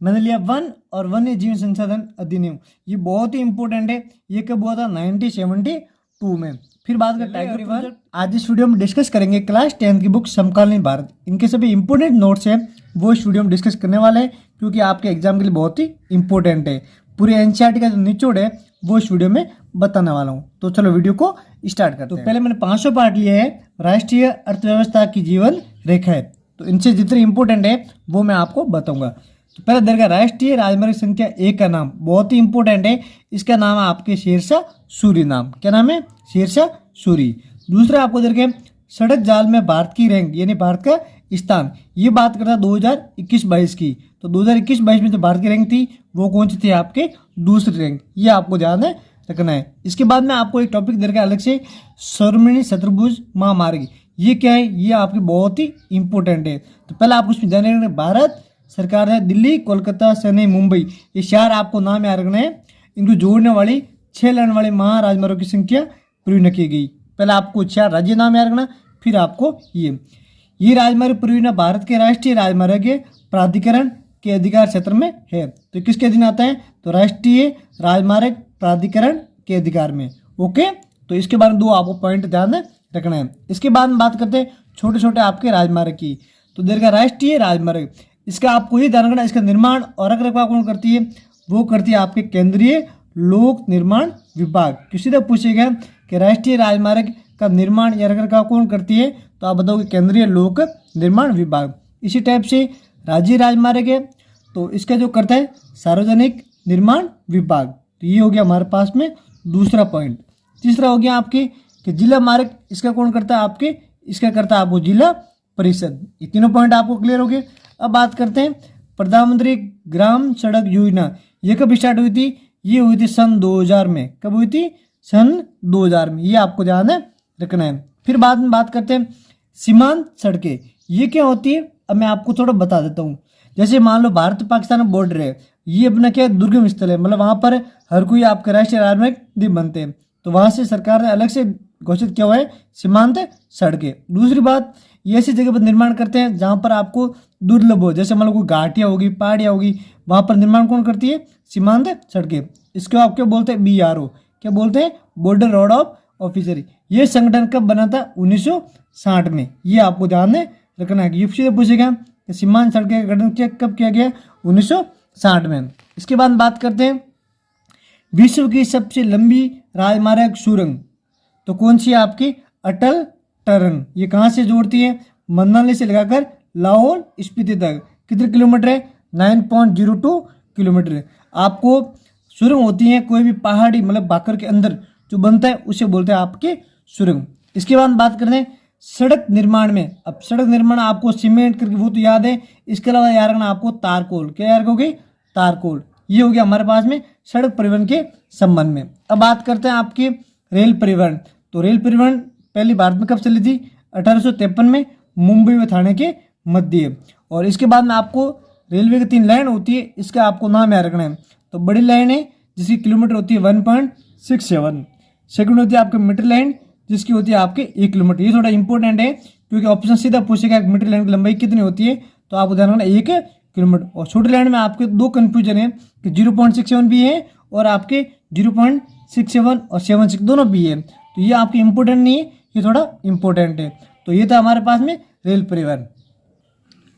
मैंने लिया वन और वन्य जीवन संसाधन अधिनियम। ये बहुत ही इंपॉर्टेंट है। ये कब हुआ था? 1972 में। फिर बात करते हैं टाइगर रिजर्व। आज इस वीडियो में डिस्कस करेंगे क्लास 10 की बुक समकालीन भारत। इनके सभी इंपॉर्टेंट नोट्स हैं वो इस वीडियो में डिस्कस करने वाले हैं, क्योंकि आपके एग्जाम के लिए बहुत ही इंपॉर्टेंट है। पूरे एनसीईआरटी का जो निचोड़ है वो इस वीडियो में बताने वाला हूँ। तो चलो वीडियो को स्टार्ट करते हैं। पहले मैंने 500 पार्ट लिए है राष्ट्रीय अर्थव्यवस्था की जीवन रेखा है, तो इनसे जितने इंपॉर्टेंट है वो मैं आपको बताऊंगा। तो पहले देखा राष्ट्रीय राजमार्ग संख्या 1 का नाम बहुत ही इंपॉर्टेंट है। इसका नाम है आपके शेरशाह सूरी नाम। क्या नाम है? शेरशाह सूरी। दूसरा आपको देखिए सड़क जाल में भारत की रैंक यानी भारत का स्थान। ये बात करता है 2021-22 की। तो 2021-22 में जो भारत की रैंक थी वो कौन सी थी? आपके दूसरी रैंक। ये आपको ध्यान रखना है। इसके बाद में आपको एक टॉपिक दे रखा है अलग से, स्वर्णमणि शतुर्भुज महामार्ग। ये क्या है? ये आपकी बहुत ही इंपॉर्टेंट है। तो पहले आपको इसमें ध्यान रखना है, भारत सरकार है दिल्ली, कोलकाता, चेन्नई, मुंबई, ये 4 आपको नाम याद रखना है। इनको जोड़ने वाली 6 लाइन वाले महाराजमार्गों की संख्या परियोजना की गई। पहले आपको 4 राज्य नाम याद रखना, फिर आपको ये राजमार्ग परियोजना भारत के राष्ट्रीय राजमार्ग के प्राधिकरण के अधिकार क्षेत्र में है। तो किसके अधीन आता है? तो राष्ट्रीय राजमार्ग प्राधिकरण के अधिकार में। ओके, तो इसके बारे में 2 आपको पॉइंट ध्यान रखना है। इसके बाद में बात करते हैं छोटे छोटे आपके राजमार्ग की। तो देखा राष्ट्रीय राजमार्ग, इसका आपको ये ध्यान रखना, इसका निर्माण और रखरखाव कौन करती है? वो करती है आपके केंद्रीय लोक निर्माण विभाग। किसी से पूछेगा कि राष्ट्रीय राजमार्ग का निर्माण या रखरखाव कौन करती है, तो आप बताओगे केंद्रीय लोक निर्माण विभाग। इसी टाइप से राज्य राजमार्ग है, तो इसका जो करता है सार्वजनिक निर्माण विभाग। तो ये हो गया हमारे पास में दूसरा पॉइंट। तीसरा हो गया आपके कि जिला मार्ग, इसका कौन करता है? आपके इसका करता है आपको जिला परिषद। ये तीनों पॉइंट आपको क्लियर हो गए। अब बात करते हैं प्रधानमंत्री ग्राम सड़क योजना। ये कब स्टार्ट हुई थी? ये हुई थी सन 2000 में। कब हुई थी? सन 2000 में। ये आपको ध्यान रखना है। फिर बाद में बात करते हैं सीमांत सड़कें। ये क्या होती है? अब मैं आपको थोड़ा बता देता हूँ। जैसे मान लो भारत पाकिस्तान बॉर्डर है, ये अपना क्या दुर्गम स्थल है, मतलब वहाँ पर हर कोई आपके राष्ट्रीय राजमार्ग नहीं बनते हैं। तो वहाँ से सरकार ने अलग से घोषित किया हुआ है सीमांत सड़कें। दूसरी बात, ये ऐसी जगह पर निर्माण करते हैं जहाँ पर आपको दुर्लभ हो, जैसे मान लो कोई घाटियाँ होगी, पहाड़ियाँ होगी, वहाँ पर निर्माण कौन करती है? सीमांत सड़कें। इसको आप क्या बोलते हैं? BRO। क्या बोलते हैं? Border road of officer. ये संगठन कब बना था? 1960 में। ये आपको ध्यान रखना है। यूपी से पूछेगा कि सीमांत सड़कें का गठन कब किया गया? 1960 में। इसके बाद बात करते हैं विश्व की सबसे लंबी राजमार्ग सुरंग। तो कौन सी है आपकी? अटल टनल। ये कहाँ से जोड़ती है? मनाली से लगाकर लाहौल स्पीति तक। कितने किलोमीटर है? 9.02 किलोमीटर। आपको सुरंग होती है कोई भी पहाड़ी मतलब भाकर के अंदर जो बनता है उसे बोलते हैं आपके सुरंग। इसके बाद बात करते हैं सड़क निर्माण में। अब सड़क निर्माण आपको सीमेंट करके वो तो याद है, इसके अलावा याद रखना आपको तारकोल। क्या याद रखोगे? तारकोल। ये हो गया हमारे पास में सड़क परिवहन के संबंध में। अब बात करते हैं आपके रेल परिवहन। तो रेल परिवहन पहली भारत में कब चली थी? 1853 में, मुंबई व ठाणे के मध्य। और इसके बाद में आपको रेलवे की 3 लाइन होती है, इसका आपको नाम याद रखना है। तो बड़ी लाइन है जिसकी किलोमीटर होती है 1.67। सेकंड होती है आपकी मीटर लाइन जिसकी होती है आपके 1 किलोमीटर। ये थोड़ा इंपॉर्टेंट है क्योंकि ऑप्शन सीधा पूछेगा मीटर लाइन की लंबाई कितनी होती है, तो आपको ध्यान रखना 1 किलोमीटर। और छोटी लाइन में आपके 2 कन्फ्यूजन है कि 0.67 भी है और आपके 0.67 और 76 दोनों भी है। तो ये आपके इंपॉर्टेंट नहीं है, ये थोड़ा इंपॉर्टेंट है। तो ये था हमारे पास में रेल परिवहन।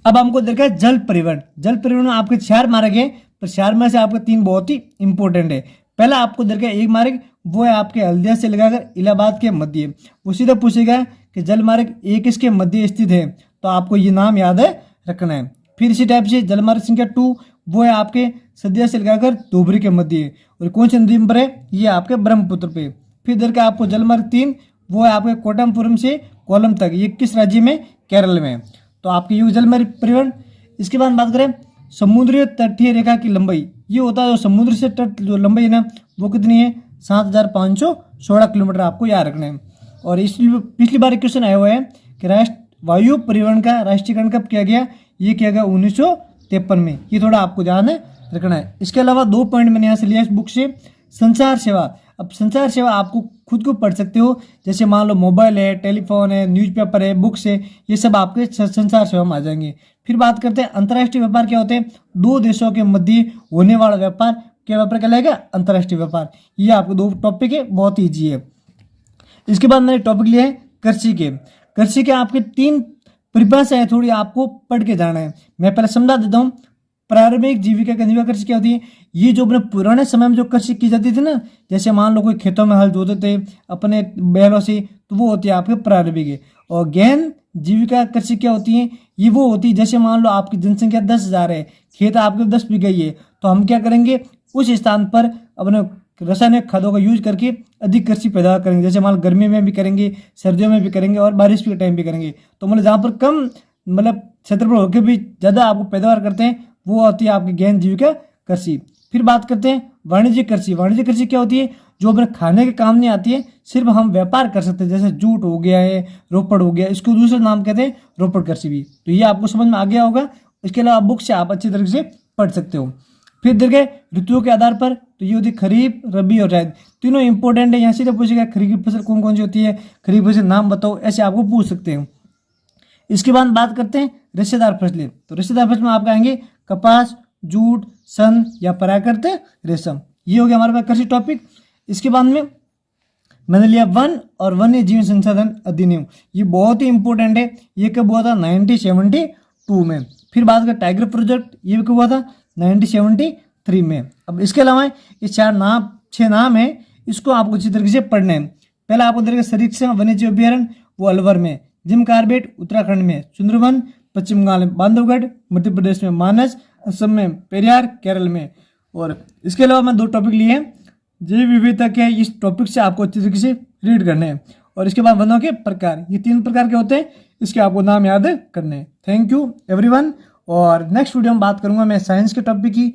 अब हमको देखा है जल परिवहन। जल परिवहन में आपके 4 मार्ग है, पर 4 में से आपके 3 बहुत ही इंपॉर्टेंट है। पहला आपको देखा एक मार्ग, वो है आपके हल्दिया से लगाकर इलाहाबाद के मध्य। वो सीधा पूछेगा कि जल मार्ग 1 इसके मध्य स्थित है, तो आपको ये नाम याद रखना है। फिर इसी टाइप से जल मार्ग संख्या 2 वो है आपके सदिया से लगाकर धोबरी के मध्य। और कौन सी नदी पर है? ये आपके ब्रह्मपुत्र पे। फिर इधर का आपको जल मार्ग 3 वो है आपके कोटमपुरम से कोलम तक। ये किस राज्य में? केरल में। तो आपके ये जल मार्ग परिवहन। इसके बाद बात करें समुद्री तटीय रेखा की लंबाई। ये होता है जो समुद्र से तट जो लंबाई है ना वो कितनी है? 7516 किलोमीटर आपको याद रखना है। और इस पिछली बार क्वेश्चन आया हुआ है कि वायु परिवहन का राष्ट्रीयकरण कब किया गया? ये किया गया 1953 में। ये थोड़ा आपको ध्यान रखना है। इसके अलावा 2 पॉइंट मैंने यहाँ से लिया इस बुक से। संचार सेवा। अब संचार सेवा आपको खुद को पढ़ सकते हो, जैसे मान लो मोबाइल है, टेलीफोन है, न्यूज़पेपर है, बुक्स है, ये सब आपके संचार सेवा में आ जाएंगे। फिर बात करते हैं अंतर्राष्ट्रीय व्यापार क्या होते हैं। दो देशों के मध्य होने वाला व्यापार क्या व्यापार कहलाएगा, अंतर्राष्ट्रीय व्यापार। ये आपको दो टॉपिक है, बहुत ईजी है। इसके बाद मैंने टॉपिक लिया है कृषि के। कृषि के आपके 3 परिभाषाएं थोड़ी आपको पढ़ के जाना है। मैं पहले समझा देता हूँ। प्रारंभिक जीविका का जीविका कृषि क्या होती है, ये जो अपने पुराने समय में जो कृषि की जाती थी ना, जैसे मान लो कोई खेतों में हल जोतते थे अपने बैलों से, तो वो होती है आपके प्रारंभिक है। और गहन जीविका कृषि क्या होती है, ये वो होती है जैसे मान लो आपकी जनसंख्या 10,000 है, खेत आपके 10 बीघा ही है, तो हम क्या करेंगे उस स्थान पर अपने रासायनिक खादों का यूज करके अधिक कृषि पैदा करेंगे। जैसे मान लो गर्मी में भी करेंगे, सर्दियों में भी करेंगे और बारिश के टाइम भी करेंगे। तो मतलब जहाँ पर कम मतलब क्षेत्रफल होकर भी ज़्यादा आपको पैदावार करते हैं, वो होती है आपकी गहन जीविका कृषि। फिर बात करते हैं वाणिज्यिक कृषि। वाणिज्यिक कृषि क्या होती है, जो अपने खाने के काम नहीं आती है, सिर्फ हम व्यापार कर सकते हैं, जैसे जूट हो गया है, रोपड़ हो गया, इसको दूसरा नाम कहते हैं रोपड़ कृषि भी। तो ये आपको समझ में आ गया होगा। इसके अलावा बुक से आप अच्छी तरीके से पढ़ सकते हो। फिर देखे ऋतुओं के आधार पर, तो ये होती है खरीफ, रबी और जायद, तीनों इंपॉर्टेंट है। यहाँ सीधे पूछेगा खरीफ की फसल कौन कौन सी होती है, खरीफ फसल नाम बताओ, ऐसे आपको पूछ सकते हैं। इसके बाद बात करते हैं रेशेदार फसलें। तो रेशेदार फसलें आपका आएंगे कपास, जूट, सन या प्राकृत रेशम। ये हो गया हमारे पास कृषि टॉपिक। इसके बाद में मैंने लिया वन और वन्य जीव संसाधन अधिनियम। ये बहुत ही इंपॉर्टेंट है। ये कब हुआ था, 1972 में। फिर बात करें टाइगर प्रोजेक्ट, ये भी कब हुआ था, 1973 में। अब इसके अलावा ये 6 नाम है, इसको आपको अच्छी तरीके से पढ़ने हैं। पहला आपको देखेगा सरिस्का वन्य जीव अभ्यारण्य, वो अलवर में, जिम कार्बेट उत्तराखंड में, सुंदरवन पश्चिम बंगाल में, बांधवगढ़ मध्य प्रदेश में, मानस असम में, पेरियार केरल में। और इसके अलावा मैं 2 टॉपिक लिए हैं, जैव विविधता के। इस टॉपिक से आपको अच्छी तरीके से रीड करने हैं। और इसके बाद वनों के प्रकार, ये 3 प्रकार के होते हैं, इसके आपको नाम याद करने हैं। Thank you everyone. और नेक्स्ट वीडियो में बात करूंगा मैं साइंस के टॉपिक की।